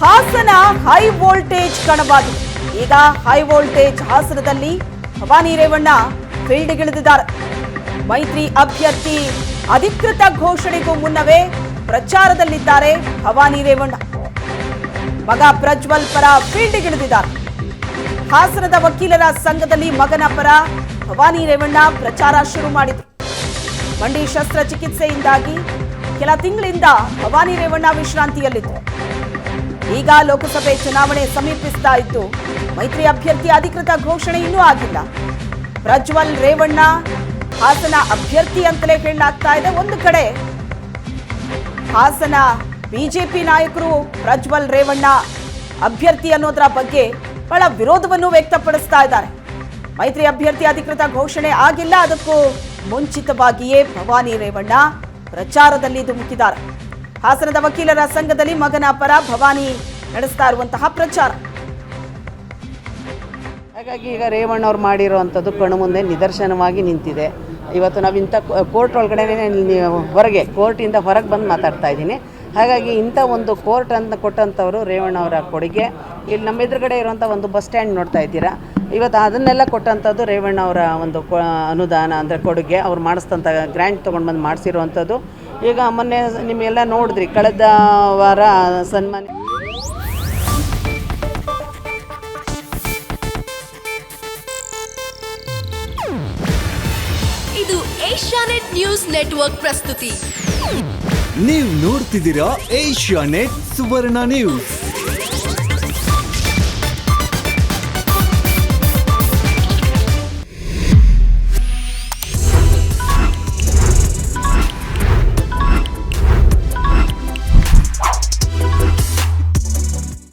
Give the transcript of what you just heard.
Hassan high voltage ಕಣವಾಗಿದೆ. ಈಗ high voltage ಹಾಸನದಲ್ಲಿ ಭವಾನಿ ರೇವಣ್ಣ ಫೀಲ್ಡ್ಗಿಳಿದಿದ್ದಾರೆ. ಮೈತ್ರಿ ಅಭ್ಯರ್ಥಿ ಅಧಿಕೃತ ಘೋಷಣೆಗೂ ಮುನ್ನವೇ ಪ್ರಚಾರದಲ್ಲಿದ್ದಾರೆ ಭವಾನಿ ರೇವಣ್ಣ. ಮಗ ಪ್ರಜ್ವಲ್ ಪರ ಫೀಲ್ಡ್ಗಿಳಿದಿದ್ದಾರೆ. ಹಾಸನದ ವಕೀಲರ ಸಂಘದಲ್ಲಿ ಮಗನ ಪರ ಭವಾನಿ ರೇವಣ್ಣ ಪ್ರಚಾರ ಶುರು ಮಾಡಿದರು. ಮಂಡಿ ಶಸ್ತ್ರಚಿಕಿತ್ಸೆಯಿಂದಾಗಿ ಕೆಲ ತಿಂಗಳಿಂದ ಭವಾನಿ ರೇವಣ್ಣ ವಿಶ್ರಾಂತಿಯಲ್ಲಿದ್ದರು. ಈಗ ಲೋಕಸಭೆ ಚುನಾವಣೆ ಸಮೀಪಿಸ್ತಾ ಇದ್ದು ಮೈತ್ರಿ ಅಭ್ಯರ್ಥಿ ಅಧಿಕೃತ ಘೋಷಣೆ ಇನ್ನೂ ಆಗಿಲ್ಲ. ಪ್ರಜ್ವಲ್ ರೇವಣ್ಣ ಹಾಸನ ಅಭ್ಯರ್ಥಿ ಅಂತಲೇ ಹೇಳಲಾಗ್ತಾ ಇದೆ. ಒಂದು ಕಡೆ ಹಾಸನ ಬಿಜೆಪಿ ನಾಯಕರು ಪ್ರಜ್ವಲ್ ರೇವಣ್ಣ ಅಭ್ಯರ್ಥಿ ಅನ್ನೋದರ ಬಗ್ಗೆ ಬಹಳ ವಿರೋಧವನ್ನು ವ್ಯಕ್ತಪಡಿಸ್ತಾ ಇದ್ದಾರೆ. ಮೈತ್ರಿ ಅಭ್ಯರ್ಥಿ ಅಧಿಕೃತ ಘೋಷಣೆ ಆಗಿಲ್ಲ, ಅದಕ್ಕೂ ಮುಂಚಿತವಾಗಿಯೇ ಭವಾನಿ ರೇವಣ್ಣ ಪ್ರಚಾರದಲ್ಲಿ ಧುಮುಕಿದ್ದಾರೆ. ಹಾಸನದ ವಕೀಲರ ಸಂಘದಲ್ಲಿ ಮಗನ ಪರ ಭವಾನಿ ನಡೆಸ್ತಾ ಇರುವಂತಹ ಪ್ರಚಾರ. ಹಾಗಾಗಿ ಈಗ ರೇವಣ್ಣ ಅವ್ರು ಮಾಡಿರೋವಂಥದ್ದು ಕಣ್ಣು ಮುಂದೆ ನಿದರ್ಶನವಾಗಿ ನಿಂತಿದೆ. ಇವತ್ತು ನಾವು ಇಂಥ ಕೋರ್ಟ್ ಒಳಗಡೆ ಹೊರಗೆ ಕೋರ್ಟಿಂದ ಹೊರಗೆ ಬಂದು ಮಾತಾಡ್ತಾ ಇದ್ದೀನಿ. ಹಾಗಾಗಿ ಇಂಥ ಒಂದು ಕೋರ್ಟ್ ಅಂತ ಕೊಟ್ಟಂಥವ್ರು ರೇವಣ್ಣ ಅವರ ಕೊಡುಗೆ. ಇಲ್ಲಿ ನಮ್ಮ ಎದುರುಗಡೆ ಇರುವಂಥ ಒಂದು ಬಸ್ ಸ್ಟ್ಯಾಂಡ್ ನೋಡ್ತಾ ಇದ್ದೀರಾ, ಇವತ್ತು ಅದನ್ನೆಲ್ಲ ಕೊಟ್ಟಂಥದ್ದು ರೇವಣ್ಣ ಅವರ ಒಂದು ಅನುದಾನ ಅಂದರೆ ಕೊಡುಗೆ. ಅವ್ರು ಮಾಡಿಸ್ತಂಥ ಗ್ರ್ಯಾಂಟ್ ತೊಗೊಂಡು ಬಂದು ಮಾಡಿಸಿರುವಂಥದ್ದು. ಈಗ ಮೊನ್ನೆ ನಿಮಗೆಲ್ಲ ನೋಡಿದ್ರಿ, ಕಳೆದ ವಾರ ಸನ್ಮಾನ ಇದು ಏಷ್ಯಾನೆಟ್ ನ್ಯೂಸ್ ನೆಟ್ವರ್ಕ್ ಪ್ರಸ್ತುತಿ. ನೀವು ನೋಡ್ತಿದ್ದೀರಾ ಏಷ್ಯಾನೆಟ್ ಸುವರ್ಣ ನ್ಯೂಸ್.